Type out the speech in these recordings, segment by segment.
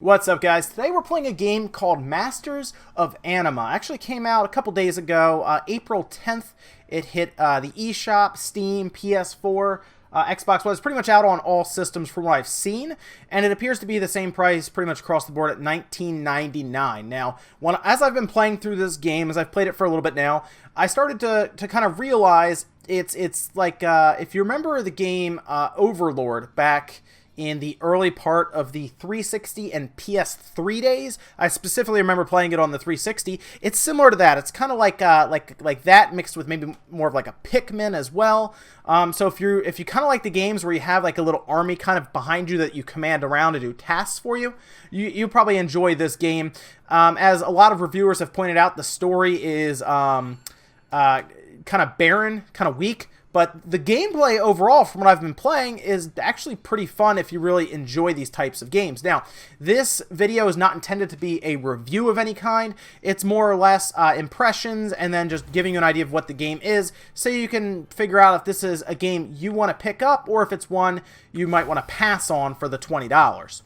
What's up, guys? Today we're playing a game called Masters of Anima. It actually came out a couple days ago, April 10th. It hit the eShop, Steam, PS4, Xbox One. It's pretty much out on all systems from what I've seen, and it appears to be the same price pretty much across the board at $19.99. Now, as I've been playing through this game, as I've played it for a little bit now, I started to kind of realize it's like, if you remember the game Overlord back in the early part of the 360 and PS3 days. I specifically remember playing it on the 360. It's similar to that. It's kind of like that mixed with maybe more of like a Pikmin as well. So if you kind of like the games where you have like a little army kind of behind you that you command around to do tasks for you, you probably enjoy this game. As a lot of reviewers have pointed out, the story is kind of barren, kind of weak. But the gameplay overall, from what I've been playing, is actually pretty fun if you really enjoy these types of games. Now, this video is not intended to be a review of any kind. It's more or less impressions and then just giving you an idea of what the game is so you can figure out if this is a game you want to pick up or if it's one you might want to pass on for the $20.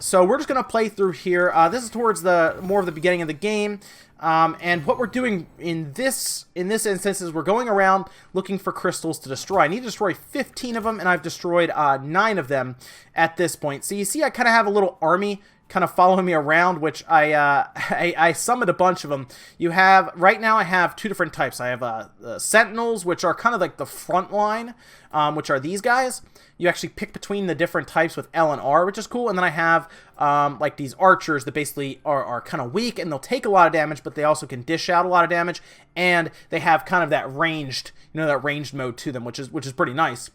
So we're just going to play through here. This is towards more of the beginning of the game. And what we're doing in this instance is we're going around looking for crystals to destroy. I need to destroy 15 of them, and I've destroyed 9 of them at this point. So you see I kind of have a little army kind of following me around, which I summoned a bunch of them. Right now I have 2 different types. I have sentinels, which are kind of like the front line, which are these guys. You actually pick between the different types with L and R, which is cool. And then I have like these archers that basically are kind of weak, and they'll take a lot of damage, but they also can dish out a lot of damage, and they have kind of that ranged, that ranged mode to them, which is pretty nice.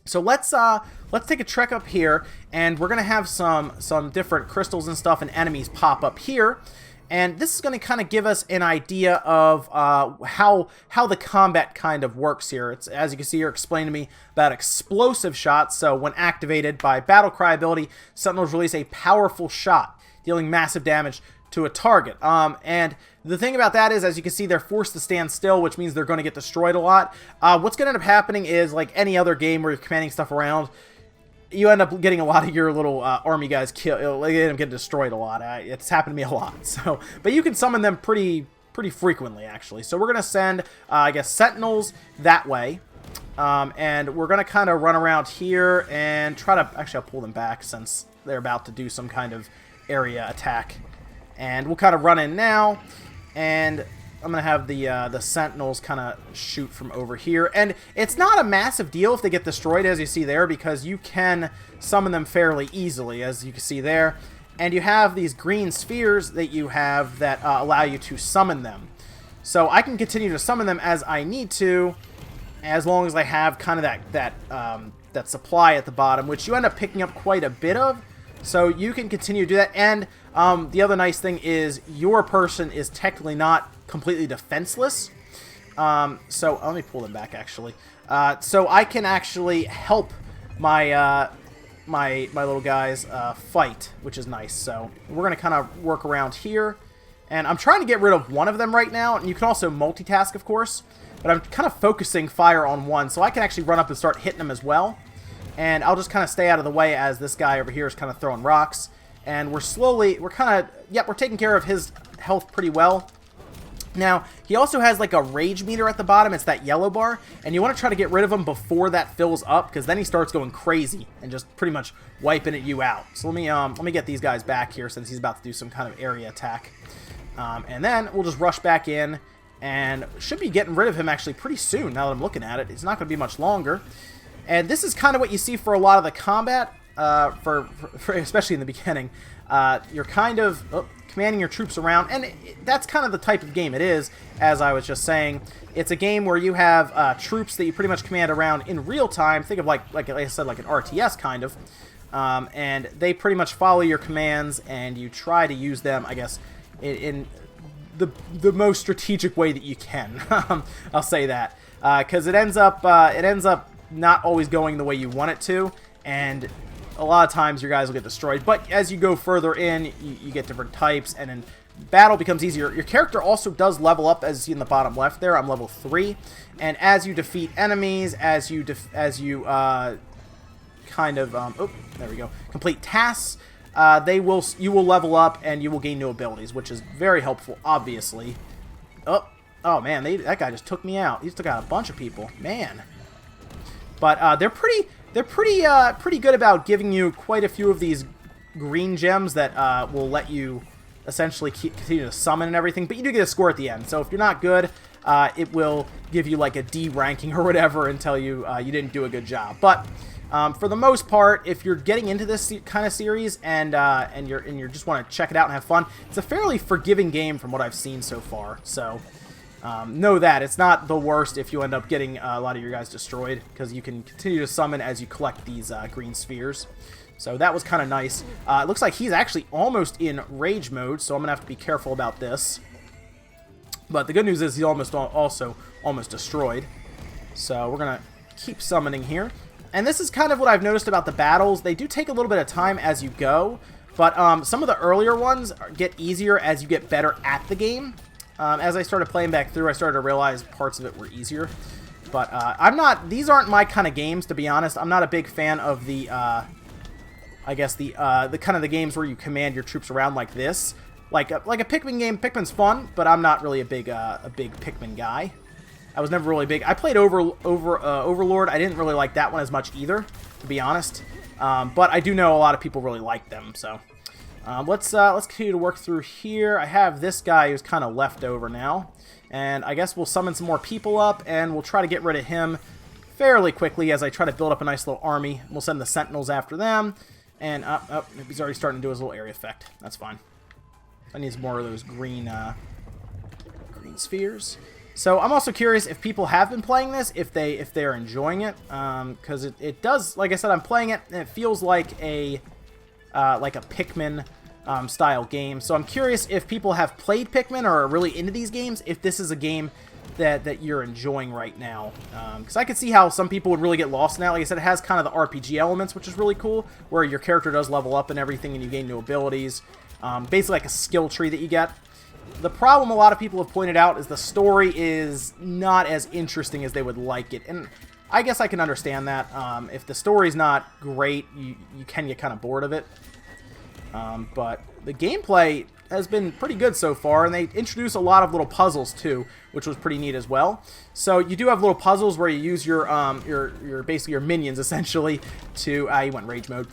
So let's take a trek up here, and we're gonna have some different crystals and stuff and enemies pop up here, and this is gonna kind of give us an idea of how the combat kind of works here. It's, as you can see here, explained to me about explosive shots. So when activated by battle cry ability, Sentinels release a powerful shot, dealing massive damage to a target. And the thing about that is, as you can see, they're forced to stand still, which means they're going to get destroyed a lot. What's going to end up happening is, like any other game where you're commanding stuff around, you end up getting a lot of your little army guys killed. They end up getting destroyed a lot. It's happened to me a lot. So, but you can summon them pretty frequently, actually. So we're going to send, I guess, sentinels that way. And we're going to kind of run around here and try to... Actually, I'll pull them back since they're about to do some kind of area attack. And we'll kind of run in now, and I'm going to have the sentinels kind of shoot from over here. And it's not a massive deal if they get destroyed, as you see there, because you can summon them fairly easily, as you can see there. And you have these green spheres that you have that allow you to summon them. So I can continue to summon them as I need to, as long as I have kind of that supply at the bottom, which you end up picking up quite a bit of. So you can continue to do that, and the other nice thing is your person is technically not completely defenseless. So let me pull them back, actually. So I can actually help my my little guys fight, which is nice. So we're going to kind of work around here, and I'm trying to get rid of one of them right now, and you can also multitask, of course, but I'm kind of focusing fire on one, so I can actually run up and start hitting them as well. And I'll just kind of stay out of the way as this guy over here is kind of throwing rocks. And we're taking care of his health pretty well. Now, he also has like a rage meter at the bottom. It's that yellow bar. And you want to try to get rid of him before that fills up, because then he starts going crazy and just pretty much wiping you out. So let me get these guys back here since he's about to do some kind of area attack. And then we'll just rush back in, and should be getting rid of him actually pretty soon now that I'm looking at it. It's not going to be much longer. And this is kind of what you see for a lot of the combat, especially in the beginning. You're kind of commanding your troops around, and that's kind of the type of game it is, as I was just saying. It's a game where you have troops that you pretty much command around in real time. Think of like I said, like an RTS kind of. And they pretty much follow your commands, and you try to use them, I guess, in the most strategic way that you can. I'll say that, because it ends up not always going the way you want it to, and a lot of times your guys will get destroyed. But as you go further in, you get different types, and then battle becomes easier. Your character also does level up, as you see in the bottom left there. I'm level 3, and as you defeat enemies, as you kind of, oh, there we go, complete tasks, you will level up and you will gain new abilities, which is very helpful, obviously. Oh man, that guy just took me out. He took out a bunch of people, man. But they're pretty good about giving you quite a few of these green gems that will let you essentially continue to summon and everything. But you do get a score at the end, so if you're not good, it will give you like a D ranking or whatever and tell you you didn't do a good job. But for the most part, if you're getting into this kind of series and you just want to check it out and have fun, it's a fairly forgiving game from what I've seen so far. So know that it's not the worst if you end up getting a lot of your guys destroyed, because you can continue to summon as you collect these green spheres. So that was kind of nice. It looks like he's actually almost in rage mode, so I'm gonna have to be careful about this. But the good news is he's also almost destroyed. So we're gonna keep summoning here. And this is kind of what I've noticed about the battles. They do take a little bit of time as you go, but some of the earlier ones get easier as you get better at the game. As I started playing back through, I started to realize parts of it were easier. But these aren't my kind of games, to be honest. I'm not a big fan of the, I guess the kind of the games where you command your troops around like this. Like a Pikmin game. Pikmin's fun, but I'm not really a big Pikmin guy. I was never really big. I played Overlord. I didn't really like that one as much either, to be honest. But I do know a lot of people really like them. So let's continue to work through here. I have this guy who's kind of left over now, and I guess we'll summon some more people up, and we'll try to get rid of him fairly quickly as I try to build up a nice little army. We'll send the Sentinels after them, and he's already starting to do his little area effect. That's fine. I need some more of those green spheres. So I'm also curious if people have been playing this, if they're enjoying it, because it does, like I said, I'm playing it and it feels like a Pikmin style game. So I'm curious if people have played Pikmin or are really into these games, if this is a game that you're enjoying right now. Because I could see how some people would really get lost in that. Like I said, it has kind of the RPG elements, which is really cool, where your character does level up and everything and you gain new abilities. Basically like a skill tree that you get. The problem a lot of people have pointed out is the story is not as interesting as they would like it. And I guess I can understand that. If the story's not great, you can get kind of bored of it. But the gameplay has been pretty good so far, and they introduce a lot of little puzzles too, which was pretty neat as well. So you do have little puzzles where you use your basically your minions essentially to you went rage mode.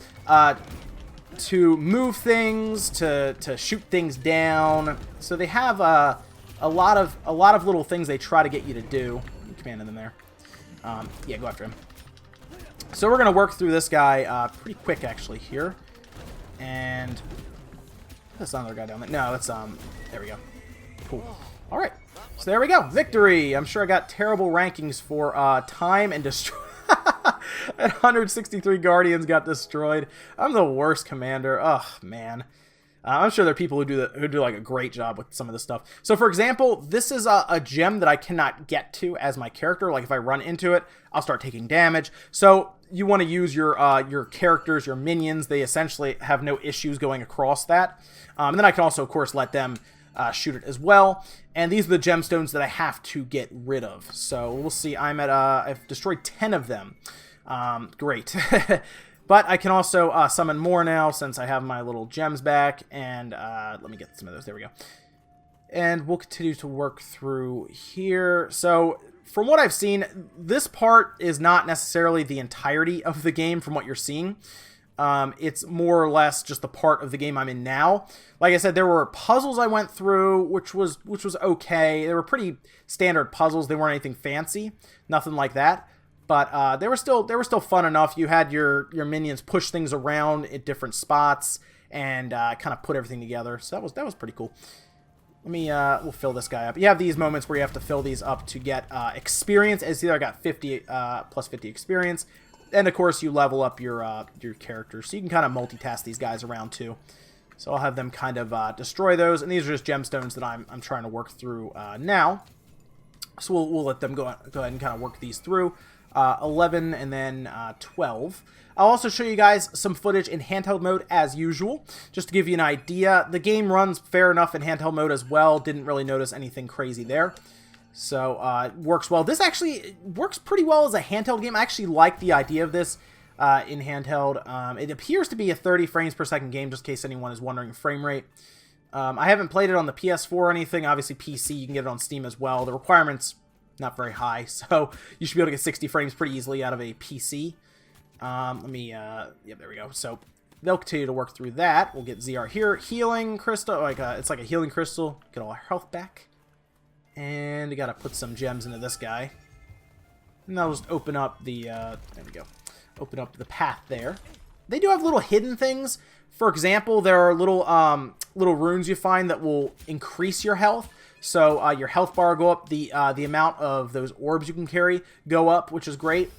To move things, to shoot things down. So they have a lot of little things they try to get you to do. You commanded them there. Yeah, go after him. So we're gonna work through this guy pretty quick actually here. And that's another guy down there. No, that's there we go. Cool. All right. So there we go. Victory. I'm sure I got terrible rankings for time and destroy. And 163 Guardians got destroyed. I'm the worst commander. Ugh, man. I'm sure there are people who do like a great job with some of this stuff. So, for example, this is a gem that I cannot get to as my character. Like, if I run into it, I'll start taking damage. So, you want to use your characters, your minions. They essentially have no issues going across that. And then I can also, of course, let them shoot it as well. And these are the gemstones that I have to get rid of. So, we'll see. I've destroyed 10 of them. Great. But I can also summon more now since I have my little gems back. And let me get some of those. There we go. And we'll continue to work through here. So from what I've seen, this part is not necessarily the entirety of the game from what you're seeing. It's more or less just the part of the game I'm in now. Like I said, there were puzzles I went through, which was okay. They were pretty standard puzzles. They weren't anything fancy. Nothing like that. But they were still fun enough. You had your minions push things around at different spots and kind of put everything together. So that was pretty cool. Let me we'll fill this guy up. You have these moments where you have to fill these up to get experience. As here, I got 50 plus 50 experience, and of course you level up your character. So you can kind of multitask these guys around too. So I'll have them kind of destroy those, and these are just gemstones that I'm trying to work through now. So we'll let them go ahead and kind of work these through. 11 and then 12. I'll also show you guys some footage in handheld mode as usual, just to give you an idea. The game runs fair enough in handheld mode as well. Didn't really notice anything crazy there. So it works well. This actually works pretty well as a handheld game. I actually like the idea of this. in handheld. It appears to be a 30 frames per second game, just in case anyone is wondering frame rate. I haven't played it on the PS4 or anything. Obviously, PC, you can get it on Steam as well. The requirements, not very high, so you should be able to get 60 frames pretty easily out of a PC. Yeah, there we go. So they'll continue to work through that. We'll get ZR here. Healing crystal, it's like a healing crystal. Get all our health back. And we gotta put some gems into this guy. And that'll just open up the, there we go. Open up the path there. They do have little hidden things. For example, there are little runes you find that will increase your health. So your health bar go up, the amount of those orbs you can carry go up, which is great.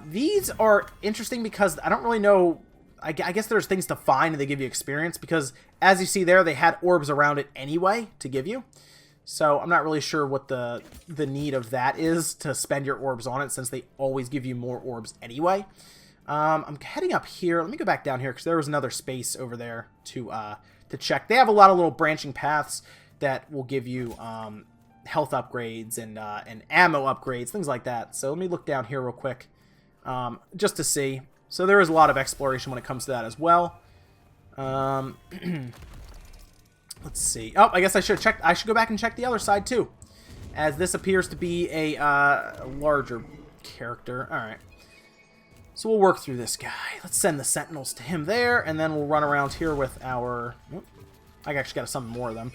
These are interesting because I don't really know. I guess there's things to find and they give you experience because, as you see there, they had orbs around it anyway to give you. So I'm not really sure what the need of that is to spend your orbs on it since they always give you more orbs anyway. I'm heading up here. Let me go back down here because there was another space over there to check. They have a lot of little branching paths that will give you health upgrades and ammo upgrades, things like that. So let me look down here real quick just to see. So there is a lot of exploration when it comes to that as well. Let's see. Oh, I guess I should check. I should go back and check the other side too, as this appears to be a larger character. All right. So we'll work through this guy. Let's send the sentinels to him there, and then we'll run around here with our... I actually got to summon more of them.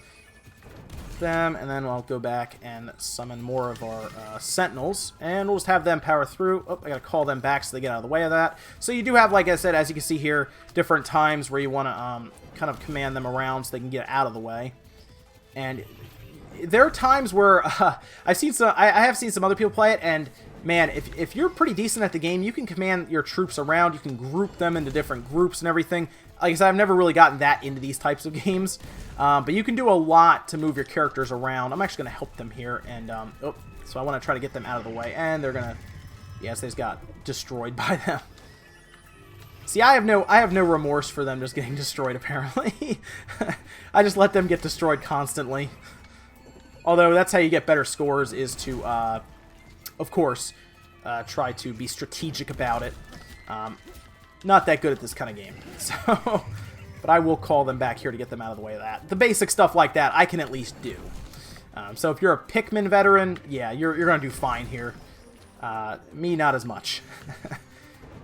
And then I'll go back and summon more of our sentinels, and we'll just have them power through. Oh, I got to call them back so they get out of the way of that. So you do have, like I said, as you can see here, different times where you want to kind of command them around so they can get out of the way. And there are times where I have seen some other people play it, and man, if you're pretty decent at the game, you can command your troops around. You can group them into different groups and everything. Like I said, I've never really gotten that into these types of games. But you can do a lot to move your characters around. I'm actually going to help them here. And so I want to try to get them out of the way. And they're going to... Yes, they just got destroyed by them. See, I have no remorse for them just getting destroyed, apparently. I just let them get destroyed constantly. Although, that's how you get better scores, is to... of course, try to be strategic about it. Not that good at this kind of game. So, but I will call them back here to get them out of the way of that. The basic stuff like that, I can at least do. So if you're a Pikmin veteran, yeah, you're going to do fine here. Me, not as much.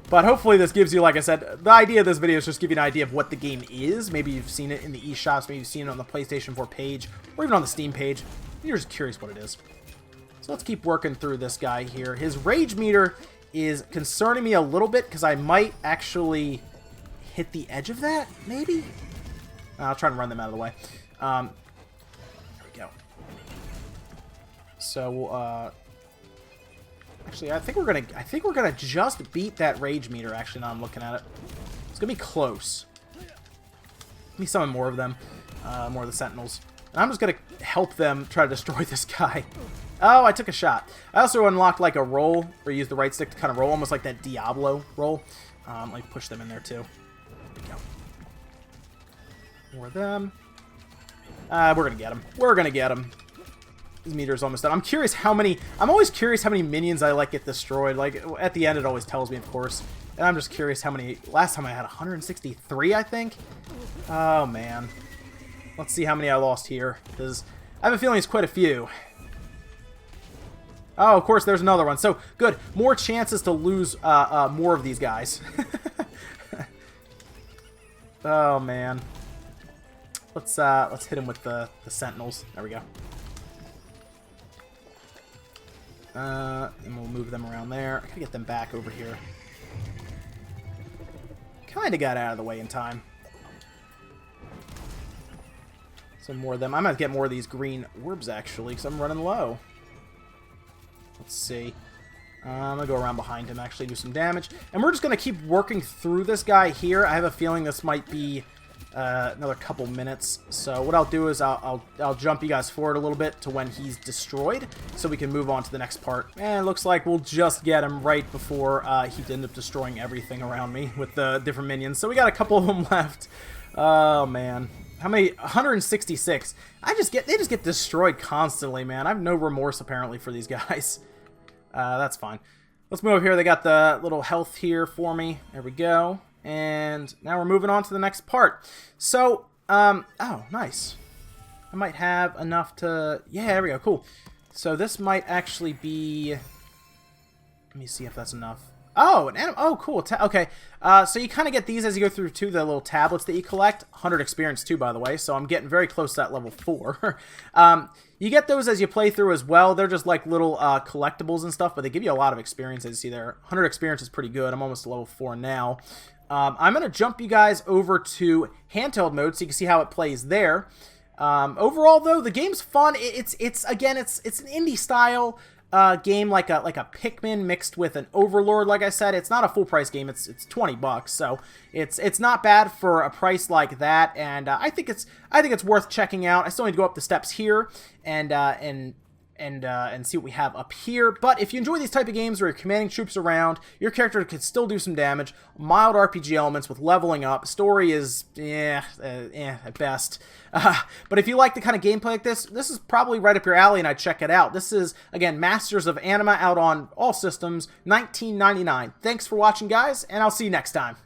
But hopefully this gives you, like I said, the idea of this video is just give you an idea of what the game is. Maybe you've seen it in the eShops, maybe you've seen it on the PlayStation 4 page, or even on the Steam page. You're just curious what it is. So let's keep working through this guy here. His rage meter is concerning me a little bit because I might actually hit the edge of that, maybe? I'll try and run them out of the way. There we go. So, actually, I think we're gonna just beat that rage meter, actually, now I'm looking at it. It's gonna be close. Let me summon more of them, more of the sentinels. And I'm just gonna help them try to destroy this guy. Oh, I took a shot. I also unlocked like a roll, where you use the right stick to kind of roll, almost like that Diablo roll. Like push them in there too. There we go. More of them. We're gonna get them. We're gonna get them. His meter's almost done. I'm always curious how many minions I get destroyed. Like at the end, it always tells me, of course. And I'm just curious how many. Last time I had 163, I think. Oh man. Let's see how many I lost here, because I have a feeling it's quite a few. Oh, of course, there's another one. So, good. More chances to lose more of these guys. Oh, man. Let's hit him with the sentinels. There we go. And we'll move them around there. I gotta get them back over here. Kinda got out of the way in time. Some more of them. I might get more of these green orbs, actually, because I'm running low. Let's see. I'm going to go around behind him, actually, do some damage. And we're just going to keep working through this guy here. I have a feeling this might be another couple minutes. So what I'll do is I'll jump you guys forward a little bit to when he's destroyed, so we can move on to the next part. And it looks like we'll just get him right before he'd end up destroying everything around me with the different minions. So we got a couple of them left. Oh, man. How many? 166. They just get destroyed constantly, man. I have no remorse, apparently, for these guys. That's fine. Let's move over here. They got the little health here for me. There we go. And now we're moving on to the next part. So, oh, nice. I might have enough to... Yeah, there we go. Cool. So this might actually be... Let me see if that's enough. Oh, oh, cool. Okay. So you kind of get these as you go through, too, the little tablets that you collect. 100 experience, too, by the way. So I'm getting very close to that level 4. You get those as you play through as well. They're just like little collectibles and stuff, but they give you a lot of experience, as you see there. 100 experience is pretty good. I'm almost to level 4 now. I'm going to jump you guys over to handheld mode so you can see how it plays there. Overall, though, the game's fun. It's an indie style game, like a Pikmin mixed with an Overlord. Like I said, it's not a full price game. It's $20, so it's not bad for a price like that. And I think it's worth checking out. I still need to go up the steps here and see what we have up here. But if you enjoy these type of games where you're commanding troops around, your character can still do some damage, mild RPG elements with leveling up, story is, at best. But if you like the kind of gameplay like this is probably right up your alley, and I'd check it out. This is, again, Masters of Anima, out on all systems, $19.99. Thanks for watching, guys, and I'll see you next time.